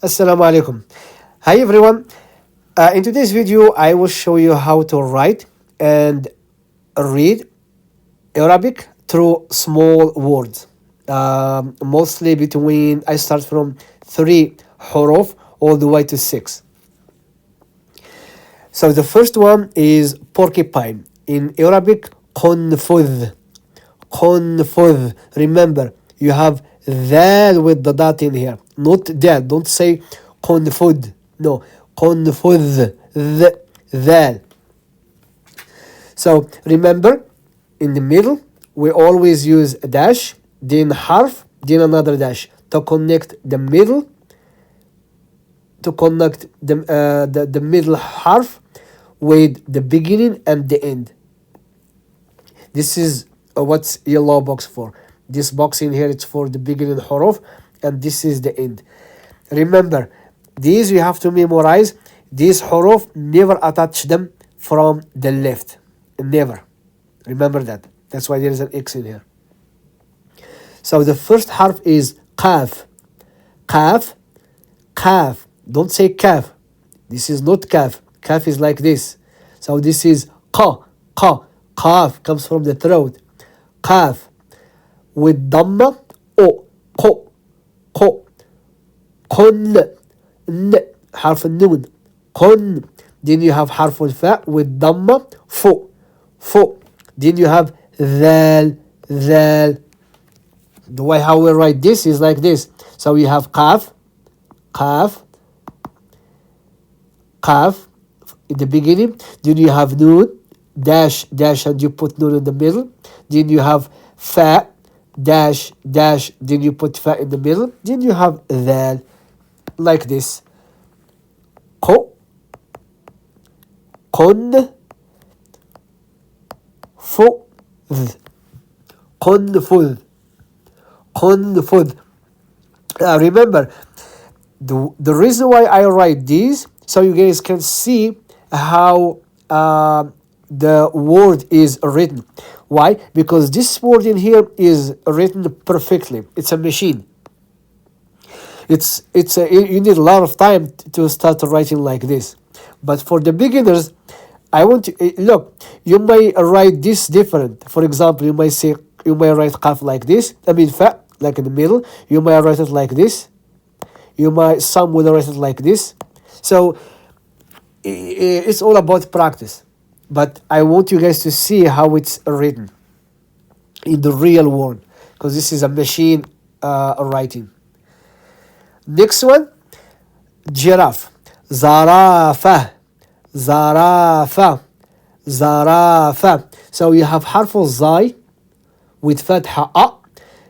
Assalamu alaikum. Hi everyone. In today's video, I will show you how to write and read Arabic through small words. Mostly between, I start from 3 huruf all the way to 6. So the first one is porcupine. In Arabic, qunfudh. Qunfudh. Remember, you have that with the dot in here, not that. Don't say qunfudh. No, qunfudh. That. So remember, in the middle, we always use a dash, then harf, then another dash to connect the middle, to connect the middle harf with the beginning and the end. This is what's yellow box for. This box in here is for the beginning huruf, and this is the end. Remember, these you have to memorize. These huruf, never attach them from the left. Never. Remember that. That's why there is an X in here. So the first harf is qaf. Qaf. Qaf. Don't say kaf. This is not kaf. Kaf is like this. So this is qa. Qa. Qaf comes from the throat. Qaf. With Damma, o. Qo. Qo. Qun. N. Harf al-nun. Qun. Then you have harf al-fa with Damma, fu. Fu. Then you have dhal. Dhal. The way how we write this is like this. So you have qaf. Qaf. Qaf in the beginning. Then you have noon. Dash, dash, and you put noon in the middle. Then you have fa. Dash, dash, then you put fa in the middle. Then you have dhal. Like this. Qo. Qun. Fu. Qunfudh. Qunfudh. Remember, the reason why I write these, so you guys can see how the word is written. Why? Because this word in here is written perfectly. It's a machine. You need a lot of time to start writing like this. But for the beginners, I want to look. You may write this different. For example, you may write qaf like this. I mean fa like in the middle. You may write it like this. Some will write it like this. So it's all about practice. But I want you guys to see how it's written in the real world, because this is a machine writing. Next one, giraffe. Zarafa. Zarafa. Zarafa. So you have harf al-zai with fatha a.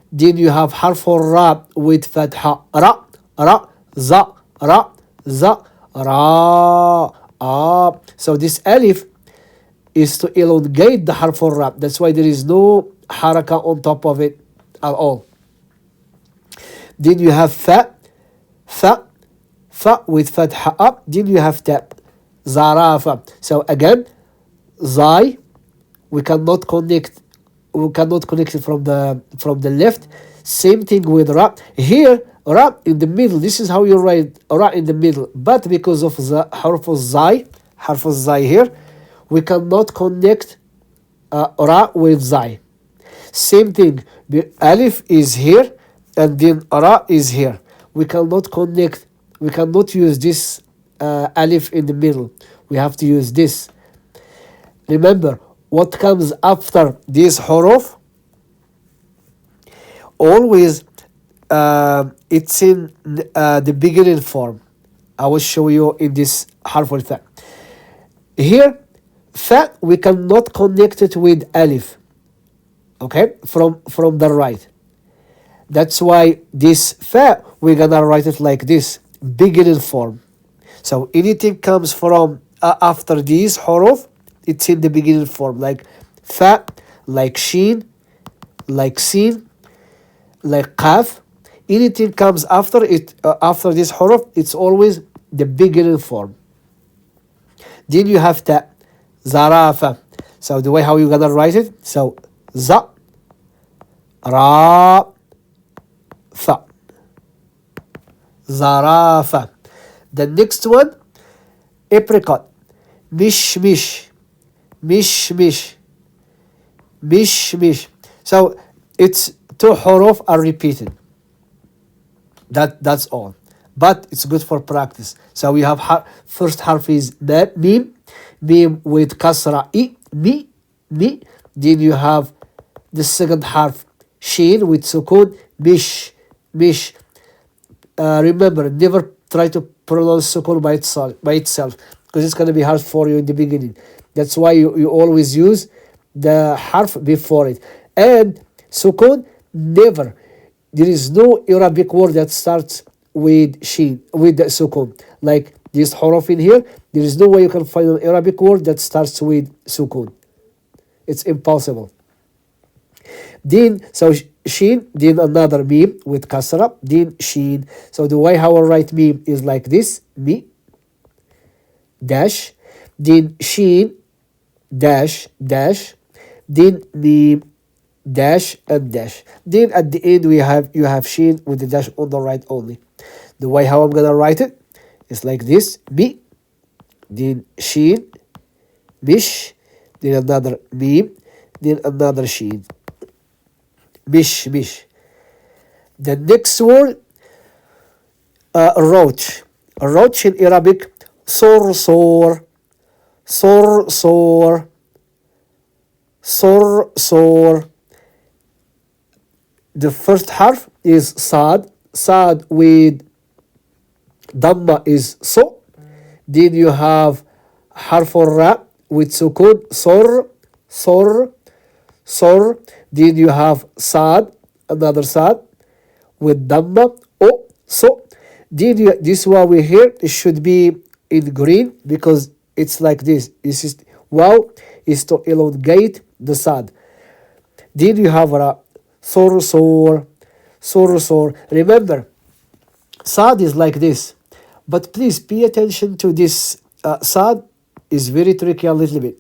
Then you have harf al-ra with fatha ra. Ra. Za. Ra. Za. Ra. Ah. So this alif is to elongate the harf al-ra. That's why there is no haraka on top of it at all. Then you have fa. Fa. Fa with fatha up. Then you have ta. Zarafa. So again, zai, we cannot connect it from the left. Same thing with ra. Here, ra in the middle. This is how you write ra in the middle. But because of the harf al-zai here, we cannot connect ra with zai. Same thing. The alif is here and then ra is here. We cannot use this alif in the middle. We have to use this. Remember, what comes after this huruf, always it's in the beginning form. I will show you in this harf al-fa. Here, fa, we cannot connect it with alif. Okay, from the right. That's why this fa, we're gonna write it like this, beginning form. So anything comes from after these huruf, it's in the beginning form, like fa, like sheen, like sin, like qaf. Anything comes after it, after this huruf, it's always the beginning form. Then you have ta, zarafa. So the way how you're gonna write it, so za, ra, fa. زرافة. The next one, apricot. مش مش مش مش مش مش. So it's two حروف are repeated. That's all. But it's good for practice. So we have first half is mim, mim with kasra I, mi. Then you have the second half sheen with sukun, mish. Remember, never try to pronounce sukun by itself because it's going to be hard for you in the beginning. That's why you always use the harf before it. And sukun, never. There is no Arabic word that starts with sheen, with the sukun. Like this huruf in here, there is no way you can find an Arabic word that starts with sukun. It's impossible. Then, so sheen, then another meme with kasra, then sheen. So the way how I write meme is like this, mi, dash, then sheen, dash, then meme, dash and dash. Then at the end you have sheen with the dash on the right only. The way how I'm gonna write it is like this, mi, then sheen, mish, then another meme, then another sheen. Mish. The next word, roach. Roach in Arabic, sor. The first half is sad. Sad with Damma is so. Then you have harf ra with sukun, sor. Then you have sad, another sad with Damma, o, so. Then this one we hear, it should be in green because it's like this. This is wow is to elongate the sad. Then you have ra, sor. Remember, sad is like this, but please pay attention to this. Sad is very tricky a little bit.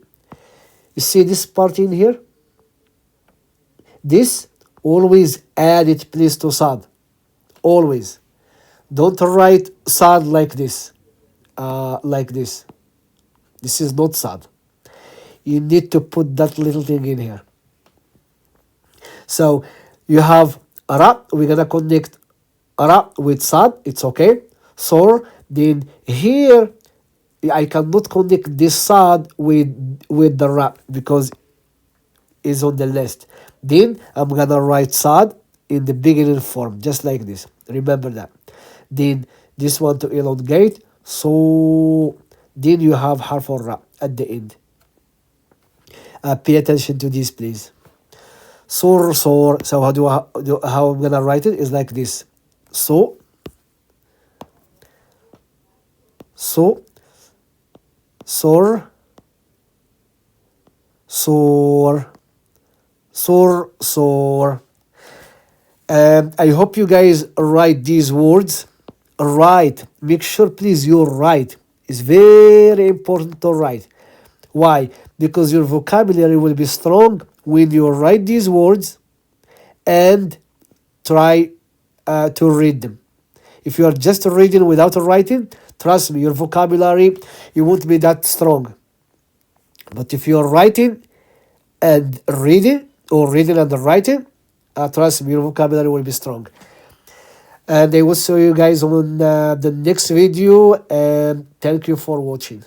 You see this part in here? This, always add it please to sad. Always. Don't write sad like this. This is not sad. You need to put that little thing in here. So you have ra, we're gonna connect ra with sad, it's okay. Sor, then here I cannot connect this sad with the ra because it's on the list. Then I'm gonna write sad in the beginning form, just like this. Remember that. Then this one to elongate, so then you have harf or ra at the end. Pay attention to this, please. Sor. So how I'm gonna write it is like this. So. Sor. I hope you guys write these words. Write. Make sure, please, you write. It's very important to write. Why? Because your vocabulary will be strong when you write these words and try to read them. If you are just reading without writing, trust me, your vocabulary, you won't be that strong. But if you are writing and reading, or reading and writing, trust me, your vocabulary will be strong. And I will see you guys on the next video, and thank you for watching.